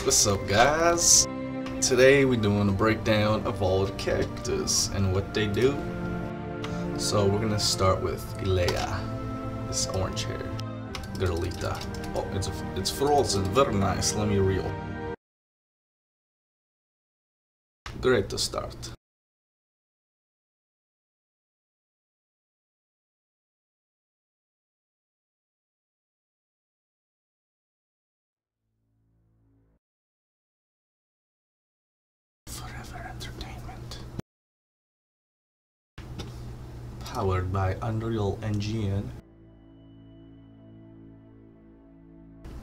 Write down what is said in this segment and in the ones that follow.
What's up, guys? Today we're doing a breakdown of all the characters and what they do. So we're gonna start with Ilea, this orange hair girlita. Oh, it's frozen, very nice. Let me reel. Great to start. Forever Entertainment. Powered by Unreal Engine.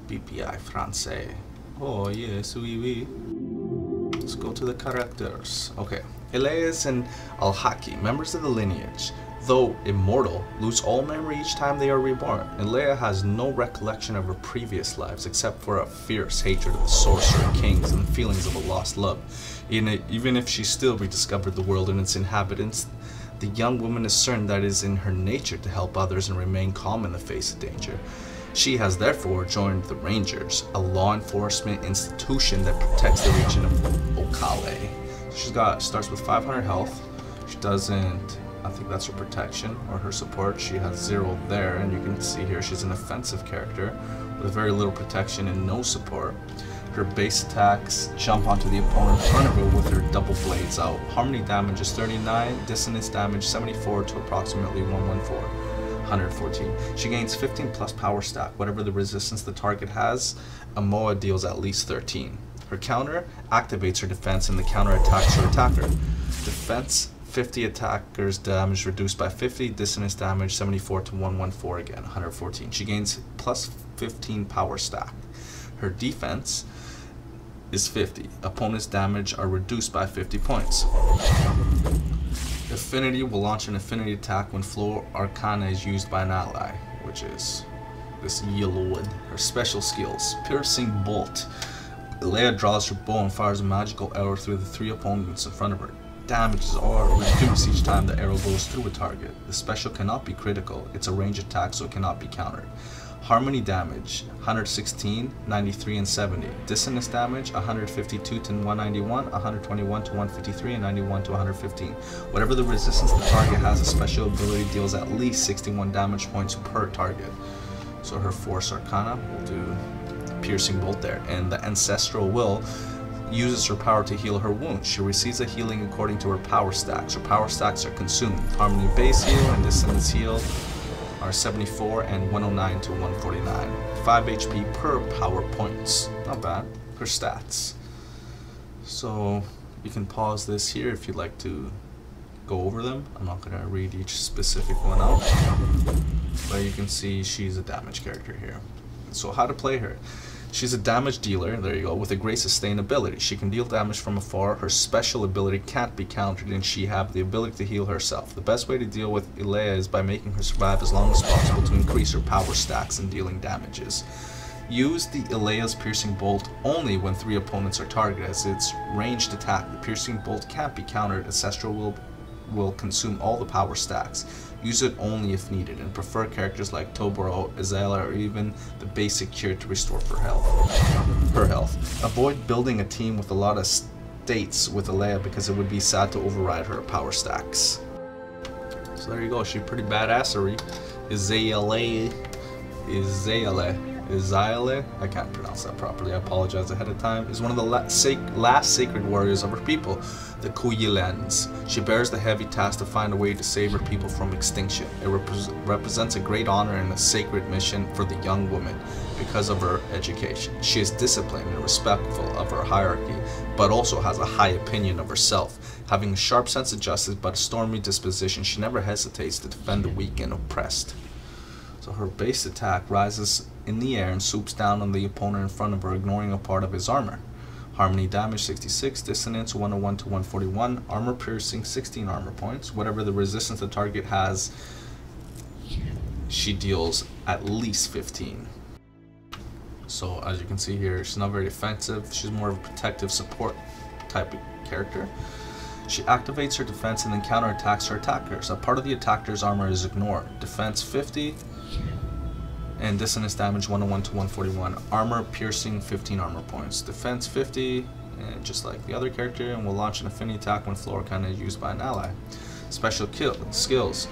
BPI Francais. Oh yes, oui oui. Let's go to the characters. Okay. Elias and Al-Haki, members of the lineage, though immortal, lose all memory each time they are reborn. Ilea has no recollection of her previous lives except for a fierce hatred of the sorcerer kings and feelings of a lost love. Even if she still rediscovered the world and its inhabitants, the young woman is certain that it is in her nature to help others and remain calm in the face of danger. She has therefore joined the Rangers, a law enforcement institution that protects the region of Okale. Starts with 500 health. She doesn't, I think that's her protection or her support. She has 0 there, and you can see here she's an offensive character with very little protection and no support. Her base attacks jump onto the opponent in front of her with her double blades out. Harmony damage is 39, dissonance damage 74 to approximately 114. She gains 15 plus power stack. Whatever the resistance the target has, Amoa deals at least 13. Her counter activates her defense and the counter attacks her attacker. Defense 50, attackers damage reduced by 50, dissonance damage 74 to 114 again, 114. She gains plus 15 power stack. Her defense is 50. Opponent's damage are reduced by 50 points. Affinity will launch an affinity attack when Flow Arcana is used by an ally, which is this yellow wood. Her special skills: Piercing Bolt. Ilea draws her bow and fires a magical arrow through the 3 opponents in front of her. Damages are reduced each time the arrow goes through a target. The special cannot be critical. It's a range attack, so it cannot be countered. Harmony damage 116, 93, and 70. Dissonance damage 152 to 191, 121 to 153, and 91 to 115. Whatever the resistance the target has, a special ability deals at least 61 damage points per target. So her Force Arcana will do Piercing Bolt there, and the Ancestral Will uses her power to heal her wounds. She receives a healing according to her power stacks. Her power stacks are consumed. Harmony base heal and Dissonance heal are 74 and 109 to 149. 5 HP per power points. Not bad. Her stats. So you can pause this here if you'd like to go over them. I'm not going to read each specific one out, but you can see she's a damage character here. So how to play her? She's a damage dealer, there you go, with a great sustain ability. She can deal damage from afar. Her special ability can't be countered, and she has the ability to heal herself. The best way to deal with Ilea is by making her survive as long as possible to increase her power stacks and dealing damages. Use the Ilea's Piercing Bolt only when 3 opponents are targeted, as its ranged attack. The Piercing Bolt can't be countered. Ancestral will consume all the power stacks. Use it only if needed, and prefer characters like Toboro, Azala, or even the basic cure to restore her health. Avoid building a team with a lot of states with Ilea because it would be sad to override her power stacks. So there you go, she's pretty badassery. Izale, I can't pronounce that properly, I apologize ahead of time, is one of the last sacred warriors of her people, the Kuyilans. She bears the heavy task to find a way to save her people from extinction. It represents a great honor and a sacred mission for the young woman because of her education. She is disciplined and respectful of her hierarchy, but also has a high opinion of herself. Having a sharp sense of justice but a stormy disposition, she never hesitates to defend the weak and oppressed. So her base attack rises in the air and swoops down on the opponent in front of her, ignoring a part of his armor. Harmony damage 66, dissonance 101 to 141, armor piercing 16 armor points. Whatever the resistance the target has, she deals at least 15. So as you can see here, she's not very offensive. She's more of a protective support type of character. She activates her defense and then counterattacks her attackers. A part of the attacker's armor is ignored. Defense 50, And dissonance damage 101 to 141. Armor piercing 15 armor points. Defense 50, and just like the other character, and will launch an affinity attack when floor arcana is used by an ally. Special skills.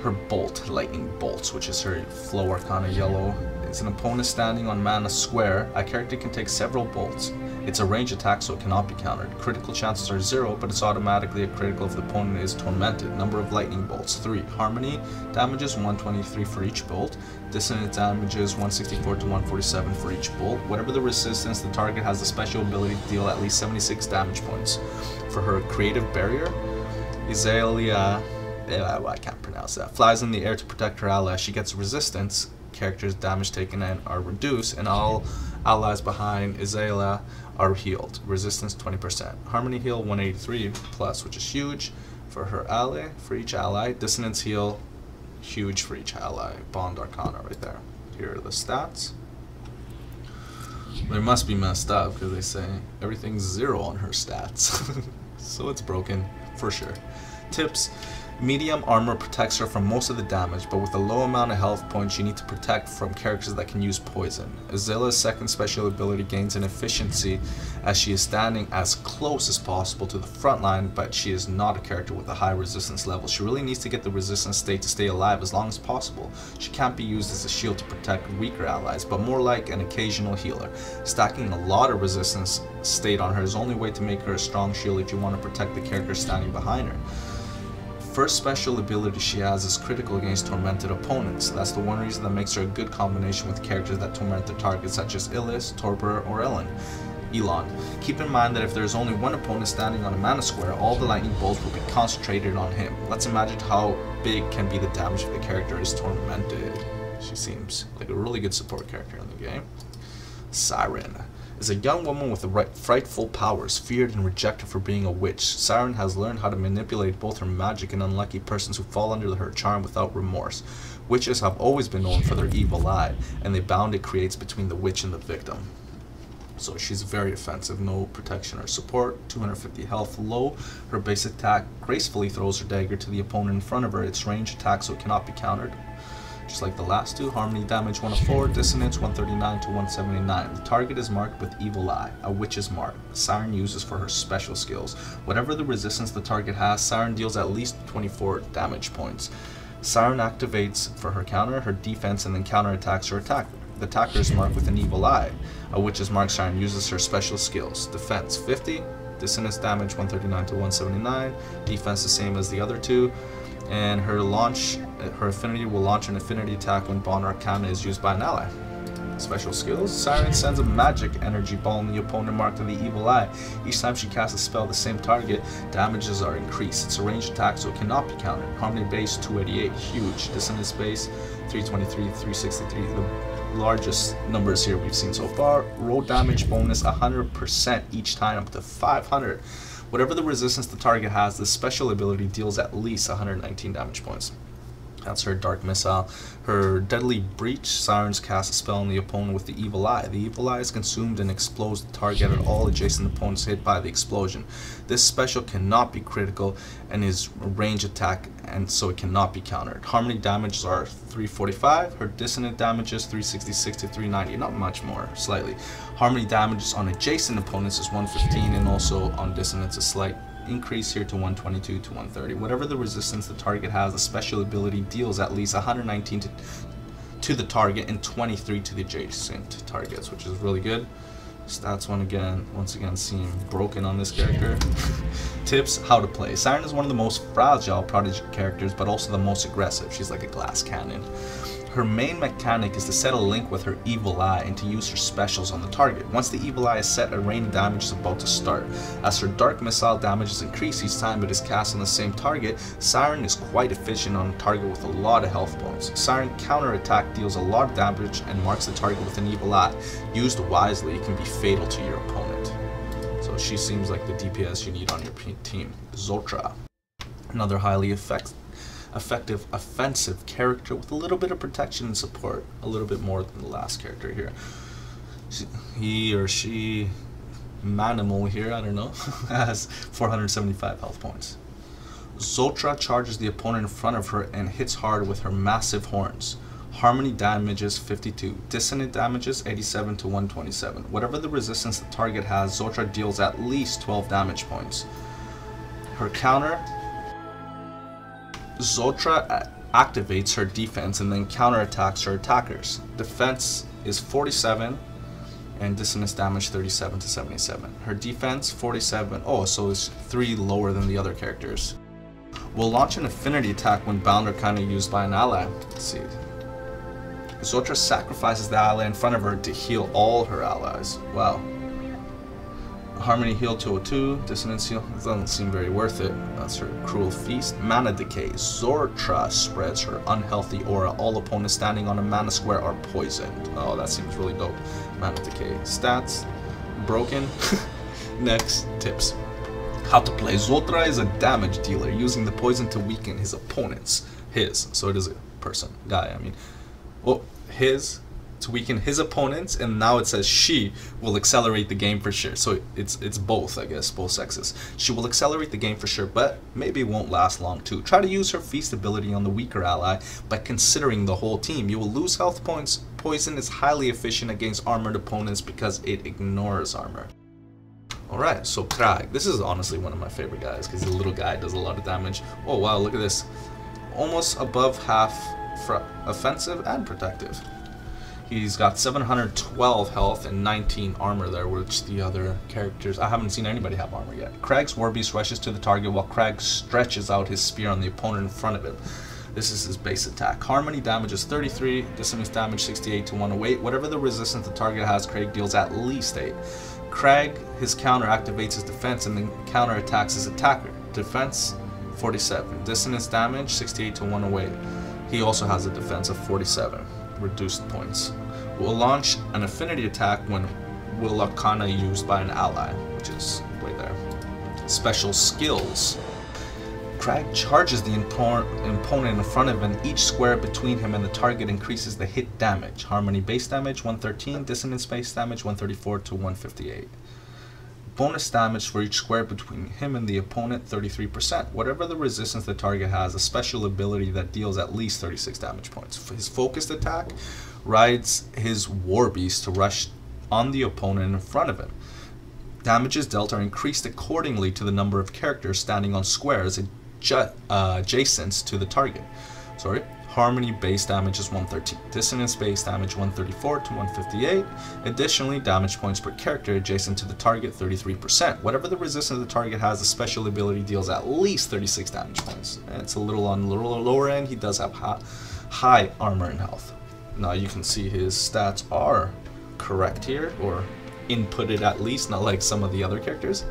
Her bolt, lightning bolts, which is her flow arcana yellow. It's an opponent standing on mana square. A character can take several bolts. It's a range attack, so it cannot be countered. Critical chances are 0, but it's automatically a critical if the opponent is tormented. Number of lightning bolts 3. Harmony damages 123 for each bolt. Dissonance damages 164 to 147 for each bolt. Whatever the resistance, the target has the special ability to deal at least 76 damage points. For her creative barrier, Azalea, I can't pronounce that, flies in the air to protect her ally. She gets resistance. Characters' damage taken in are reduced, and all allies behind Azalea are healed. Resistance 20%. Harmony heal 183 plus, which is huge for her ally. For each ally, dissonance heal huge for each ally. Bond arcana right there. Here are the stats. They must be messed up because they say everything's 0 on her stats. So it's broken for sure. Tips. Medium armor protects her from most of the damage, but with a low amount of health points you need to protect from characters that can use poison. Azalea's second special ability gains in efficiency as she is standing as close as possible to the front line, but she is not a character with a high resistance level. She really needs to get the resistance state to stay alive as long as possible. She can't be used as a shield to protect weaker allies, but more like an occasional healer. Stacking a lot of resistance state on her is the only way to make her a strong shield if you want to protect the character standing behind her. First special ability she has is critical against tormented opponents. That's the one reason that makes her a good combination with characters that torment their targets such as Illis, Torpor, or Elon. Keep in mind that if there is only one opponent standing on a mana square, all the lightning bolts will be concentrated on him. Let's imagine how big can be the damage if the character is tormented. She seems like a really good support character in the game. Siren is a young woman with frightful powers, feared and rejected for being a witch. Siren has learned how to manipulate both her magic and unlucky persons who fall under her charm without remorse. Witches have always been known for their evil eye, and the bond it creates between the witch and the victim. So she's very offensive, no protection or support, 250 health low. Her base attack gracefully throws her dagger to the opponent in front of her. It's range attack, so it cannot be countered. Just like the last two, harmony damage 104, dissonance 139 to 179. The target is marked with evil eye, a witch's mark. Siren uses for her special skills. Whatever the resistance the target has, Siren deals at least 24 damage points. Siren activates for her counter, her defense, and then counterattacks her attacker. The attacker is marked with an evil eye. A witch's mark. Siren uses her special skills. Defense 50, dissonance damage 139 to 179, defense the same as the other two. And her affinity will launch an affinity attack when Bond Arcana is used by an ally. Special skills. Siren sends a magic energy ball in the opponent marked with the evil eye. Each time she casts a spell the same target, damages are increased. It's a ranged attack, so it cannot be countered. Harmony base 288, huge. Dissonance base 323, 363, the largest numbers here we've seen so far. Roll damage bonus 100% each time, up to 500. Whatever the resistance the target has, this special ability deals at least 119 damage points. That's her Dark Missile. Her Deadly Breach. Sirens cast a spell on the opponent with the Evil Eye. The Evil Eye is consumed and explodes the target at all adjacent opponents hit by the explosion. This special cannot be critical and is a range attack, and so it cannot be countered. Harmony damages are 345. Her Dissonant damages 366 to 390. Not much more, slightly. Harmony damages on adjacent opponents is 115, and also on Dissonance a slight increase here to 122 to 130. Whatever the resistance the target has, the special ability deals at least 119 to the target and 23 to the adjacent targets, which is really good. Stats once again seem broken on this character. Tips: how to play. Siren is one of the most fragile Prodigy characters, but also the most aggressive. She's like a glass cannon. Her main mechanic is to set a link with her Evil Eye and to use her specials on the target. Once the Evil Eye is set, a rain of damage is about to start. As her Dark Missile damages increase each time it is cast on the same target, Siren is quite efficient on a target with a lot of health points. Siren counterattack deals a lot of damage and marks the target with an Evil Eye. Used wisely, it can be fatal to your opponent. So she seems like the DPS you need on your team. Zotra, another highly effective offensive character with a little bit of protection and support, a little bit more than the last character here. He or she, Manimal here, I don't know, has 475 health points. Zotra charges the opponent in front of her and hits hard with her massive horns. Harmony damages 52. Dissonant damages 87 to 127. Whatever the resistance the target has, Zotra deals at least 12 damage points. Her counter, Zotra activates her defense and then counterattacks her attackers. Defense is 47 and dissonance damage 37 to 77. Her defense 47, oh, so it's 3 lower than the other characters. Will launch an affinity attack when bound or kind of used by an ally. Let's see. Zotra sacrifices the ally in front of her to heal all her allies. Wow. Harmony heal 202, dissonance heal, it doesn't seem very worth it. That's her cruel feast. Mana decay, Zotra spreads her unhealthy aura. All opponents standing on a mana square are poisoned. Oh, that seems really dope. Mana decay. Stats, broken. Next, tips. How to play. Zotra is a damage dealer, using the poison to weaken his opponents. So it is a person, guy, I mean. Well, to weaken his opponents, and now it says she will accelerate the game for sure. So it's both, I guess, both sexes. She will accelerate the game for sure, but maybe won't last long too. Try to use her feast ability on the weaker ally by considering the whole team. You will lose health points. Poison is highly efficient against armored opponents because it ignores armor. Alright, so Krag. This is honestly one of my favorite guys because the little guy does a lot of damage. Oh wow, look at this. Almost above half for offensive and protective. He's got 712 health and 19 armor there, which the other characters, I haven't seen anybody have armor yet. Krag's War Beast rushes to the target while Krag stretches out his spear on the opponent in front of him. This is his base attack. Harmony damages 33, dissonance damage 68 to 108. Whatever the resistance the target has, Krag deals at least 8. Krag, his counter activates his defense and then counter attacks his attacker. Defense 47, dissonance damage 68 to 108. He also has a defense of 47. Reduced points. Will launch an affinity attack when Will Arcana used by an ally, which is way there. Special skills. Krag charges the opponent in front of him, and each square between him and the target increases the hit damage. Harmony base damage 113, dissonance base damage 134 to 158. Bonus damage for each square between him and the opponent 33%. Whatever the resistance the target has, a special ability that deals at least 36 damage points. For his focused attack rides his War Beast to rush on the opponent in front of him. Damages dealt are increased accordingly to the number of characters standing on squares adjacent to the target. Harmony base damage is 113. Dissonance base damage 134 to 158. Additionally, damage points per character adjacent to the target 33%. Whatever the resistance the target has, the special ability deals at least 36 damage points. And it's a little on the lower end. He does have high armor and health. Now you can see his stats are correct here, or inputted at least, not like some of the other characters.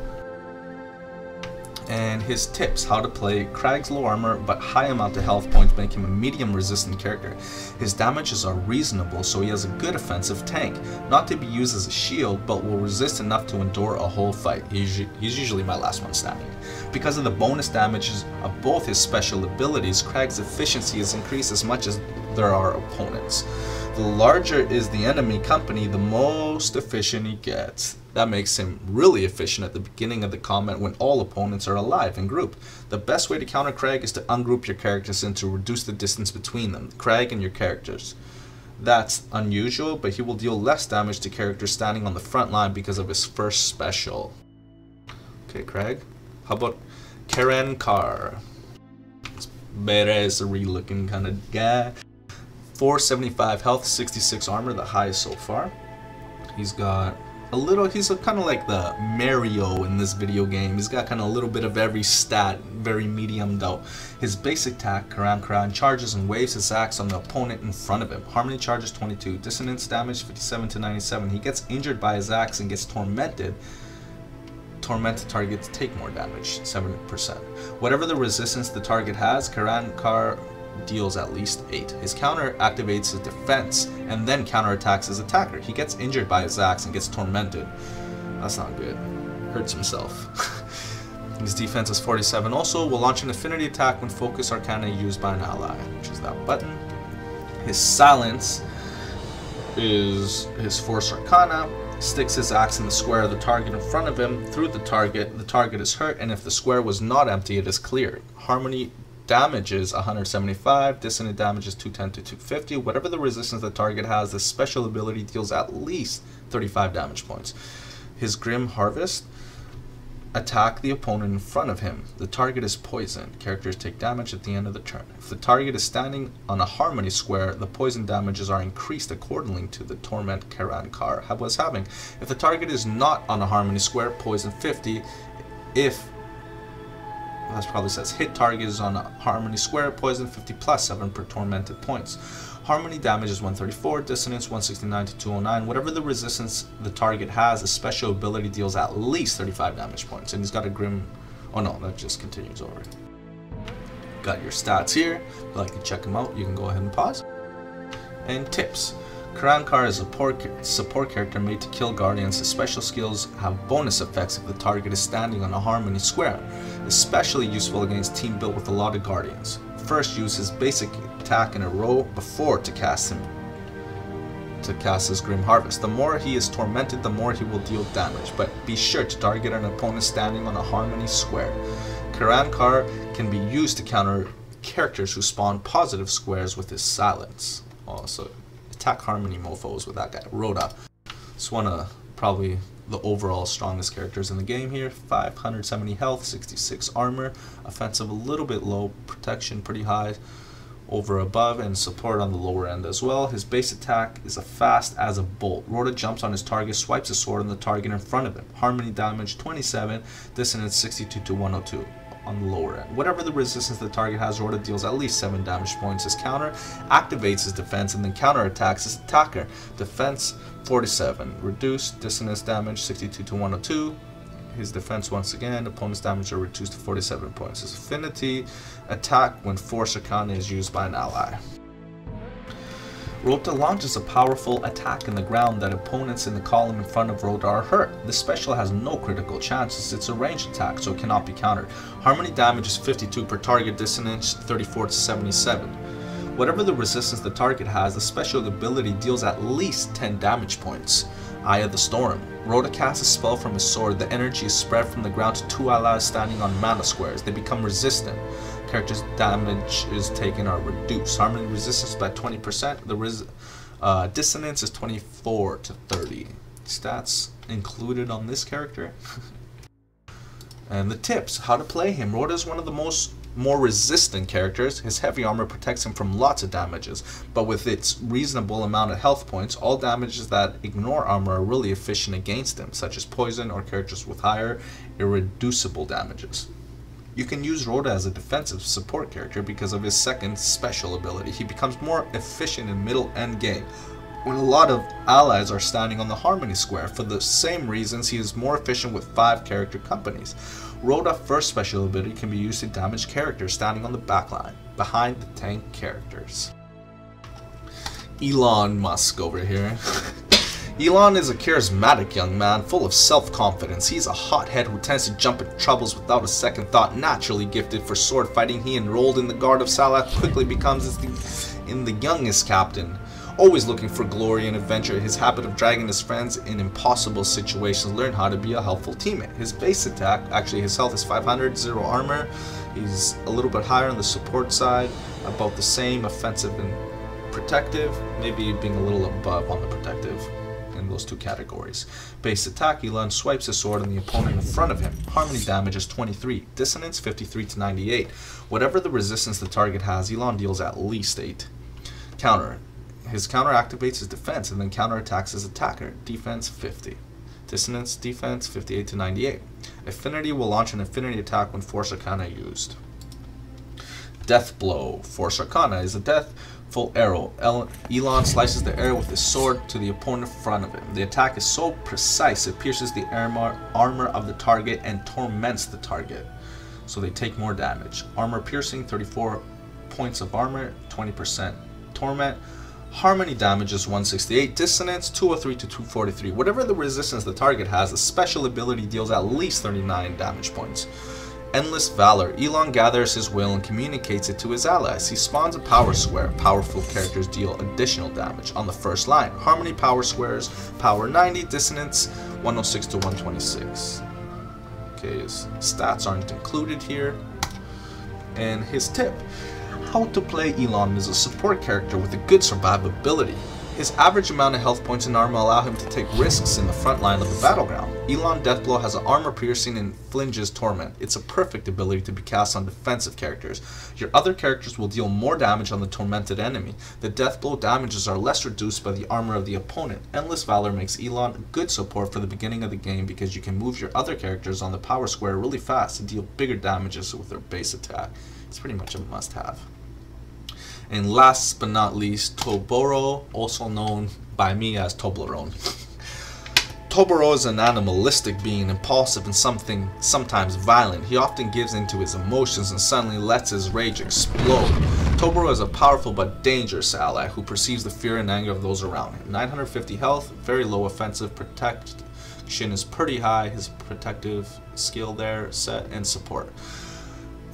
And his tips, how to play. Krag's low armor but high amount of health points make him a medium resistant character. His damages are reasonable, so he has a good offensive tank. Not to be used as a shield, but will resist enough to endure a whole fight. He's usually my last one standing. Because of the bonus damages of both his special abilities, Krag's efficiency is increased as much as there are opponents. The larger is the enemy company, the most efficient he gets. That makes him really efficient at the beginning of the combat when all opponents are alive and grouped. The best way to counter Krag is to ungroup your characters and to reduce the distance between them, Krag and your characters. That's unusual, but he will deal less damage to characters standing on the front line because of his first special. Okay, Krag. How about Karen Carr? It's badass-y looking kind of guy. 475 health, 66 armor, the highest so far. He's got a little, he's kind of like the Mario in this video game. He's got kind of a little bit of every stat, very medium though. His basic attack, Karan charges and waves his axe on the opponent in front of him. Harmony charges 22, dissonance damage 57 to 97. He gets injured by his axe and gets tormented. Tormented targets take more damage, 7%. Whatever the resistance the target has, Karan deals at least 8. His counter activates his defense and then counterattacks his attacker. He gets injured by his axe and gets tormented. That's not good. Hurts himself. His defense is 47. Also, will launch an affinity attack when focus arcana used by an ally, which is that button. His silence is his force arcana. Sticks his axe in the square of the target in front of him. Through the target is hurt, and if the square was not empty, it is cleared. Harmony Damage is 175, dissonant damage is 210 to 250. Whatever the resistance the target has, the special ability deals at least 35 damage points. His Grim Harvest, attack the opponent in front of him. The target is poisoned. Characters take damage at the end of the turn. If the target is standing on a harmony square, the poison damages are increased accordingly to the torment Karankar was having. If the target is not on a harmony square, poison 50. If that probably says hit target is on a harmony square, poison 50 plus 7 per tormented points. Harmony damage is 134, dissonance 169 to 209. Whatever the resistance the target has, a special ability deals at least 35 damage points. And he's got a Grim... Oh no, that just continues over. Got your stats here. If you'd like to check them out, you can go ahead and pause. And tips. Karankar is a support character made to kill guardians. His special skills have bonus effects if the target is standing on a harmony square. Especially useful against team built with a lot of guardians. First, use his basic attack in a row before to cast his Grim Harvest. The more he is tormented, the more he will deal damage, but be sure to target an opponent standing on a harmony square. Karankar can be used to counter characters who spawn positive squares with his silence. Also, attack harmony mofos with that guy. Rhoda. It's one of probably the overall strongest characters in the game here. 570 health, 66 armor, offensive a little bit low, protection pretty high over above, and support on the lower end as well. His base attack is fast as a bolt. Rhoda jumps on his target, swipes a sword on the target in front of him. Harmony damage 27, dissonance 62 to 102 on the lower end. Whatever the resistance the target has, Rhoda deals at least 7 damage points. His counter activates his defense and then counter attacks his attacker. Defense 47, reduced dissonance damage 62 to 102. His defense once again, opponent's damage are reduced to 47 points. His affinity, attack when Force Arcana is used by an ally. Rhoda launches a powerful attack in the ground that opponents in the column in front of Rhoda are hurt. This special has no critical chances. It's a ranged attack, so it cannot be countered. Harmony damage is 52 per target, dissonance 34 to 77. Whatever the resistance the target has, the special ability deals at least 10 damage points. Eye of the Storm. Rhoda casts a spell from his sword. The energy is spread from the ground to 2 allies standing on mana squares. They become resistant. Characters' damage is taken are reduced. Harmony resistance by 20%. The dissonance is 24 to 30. Stats included on this character. And the tips. How to play him. Rhoda is one of the more resistant characters. His heavy armor protects him from lots of damages, but with its reasonable amount of health points, all damages that ignore armor are really efficient against him, such as poison or characters with higher irreducible damages. You can use Rhoda as a defensive support character because of his second special ability. He becomes more efficient in middle end game, when a lot of allies are standing on the harmony square. For the same reasons, he is more efficient with 5 character companies. Rhoda's first special ability can be used to damage characters standing on the backline, behind the tank characters. Elon Musk over here. Elon is a charismatic young man full of self-confidence. He's a hothead who tends to jump into troubles without a second thought. Naturally gifted for sword fighting, he enrolled in the Guard of Salath, quickly becomes the youngest captain. Always looking for glory and adventure, his habit of dragging his friends in impossible situations learned how to be a helpful teammate. His base attack, actually his health is 500, 0 armor. He's a little bit higher on the support side, about the same offensive and protective, maybe being a little above on the protective in those 2 categories. Base attack, Elon swipes his sword on the opponent in front of him. Harmony damage is 23, dissonance 53 to 98. Whatever the resistance the target has, Elon deals at least 8. Counter. His counter activates his defense and then counter attacks his attacker. Defense 50. Dissonance defense 58 to 98. Affinity will launch an affinity attack when Force Arcana used. Death Blow. Force Arcana is a deathful arrow. Elon slices the arrow with his sword to the opponent in front of him. The attack is so precise it pierces the armor of the target and torments the target, so they take more damage. Armor piercing 34 points of armor, 20% torment. Harmony damage is 168, dissonance 203 to 243. Whatever the resistance the target has, the special ability deals at least 39 damage points. Endless Valor. Elon gathers his will and communicates it to his allies. He spawns a power square. Powerful characters deal additional damage on the first line. Harmony power squares, power 90, dissonance 106 to 126. Okay, his stats aren't included here. And his tip: how to play Elon is a support character with a good survivability. His average amount of health points and armor allow him to take risks in the front line of the battleground. Elon Deathblow has an armor piercing and flinges torment. It's a perfect ability to be cast on defensive characters. Your other characters will deal more damage on the tormented enemy. The Deathblow damages are less reduced by the armor of the opponent. Endless Valor makes Elon a good support for the beginning of the game because you can move your other characters on the power square really fast to deal bigger damages with their base attack. It's pretty much a must-have. And last but not least, Toboro, also known by me as Toblerone. Toboro is an animalistic being, impulsive and sometimes violent. He often gives in to his emotions and suddenly lets his rage explode. Toboro is a powerful but dangerous ally who perceives the fear and anger of those around him. 950 health, very low offensive, protection is pretty high, his protective skill there, set, and support.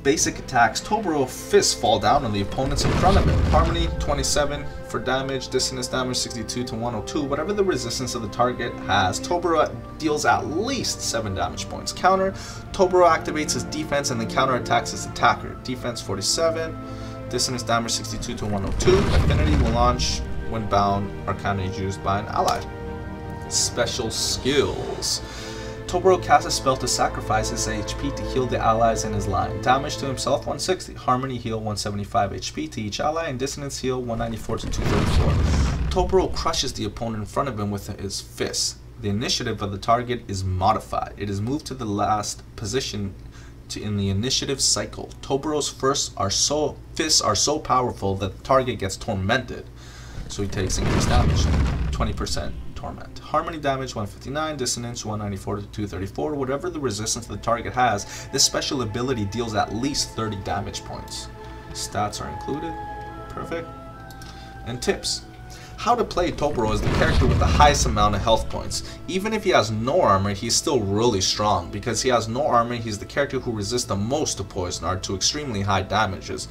Basic attacks: Toboro fists fall down on the opponents in front of him. Harmony 27 for damage, dissonance damage 62 to 102. Whatever the resistance of the target has, Toboro deals at least 7 damage points. Counter: Toboro activates his defense and then counter attacks his attacker. Defense 47, dissonance damage 62 to 102. Affinity will launch when bound. Arcana is used by an ally. Special skills: Toboro casts a spell to sacrifice his HP to heal the allies in his line. Damage to himself 160, Harmony heal 175 HP to each ally, and Dissonance heal 194 to 234. Toboro crushes the opponent in front of him with his fists. The initiative of the target is modified. It is moved to the last position in the initiative cycle. Toboro's fists are so powerful that the target gets tormented, so he takes increased damage, 20%. Torment. Harmony damage 159, dissonance 194 to 234. Whatever the resistance the target has, this special ability deals at least 30 damage points. Stats are included. Perfect. And tips: how to play Toboro is the character with the highest amount of health points. Even if he has no armor, he's still really strong. Because he has no armor, he's the character who resists the most to poison or to extremely high damages.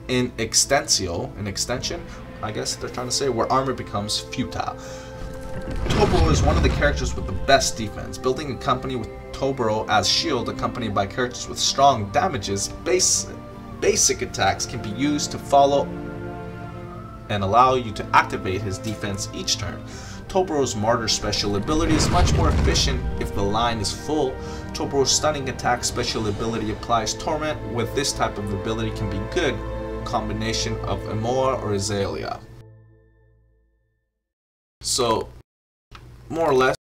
In extension, I guess they're trying to say, where armor becomes futile. Toboro is one of the characters with the best defense. Building a company with Toboro as shield, accompanied by characters with strong damages, basic attacks can be used to follow and allow you to activate his defense each turn. Toboro's Martyr special ability is much more efficient if the line is full. Toboro's stunning attack special ability applies torment. With this type of ability can be good combination of Emoa or Azalea. So more or less,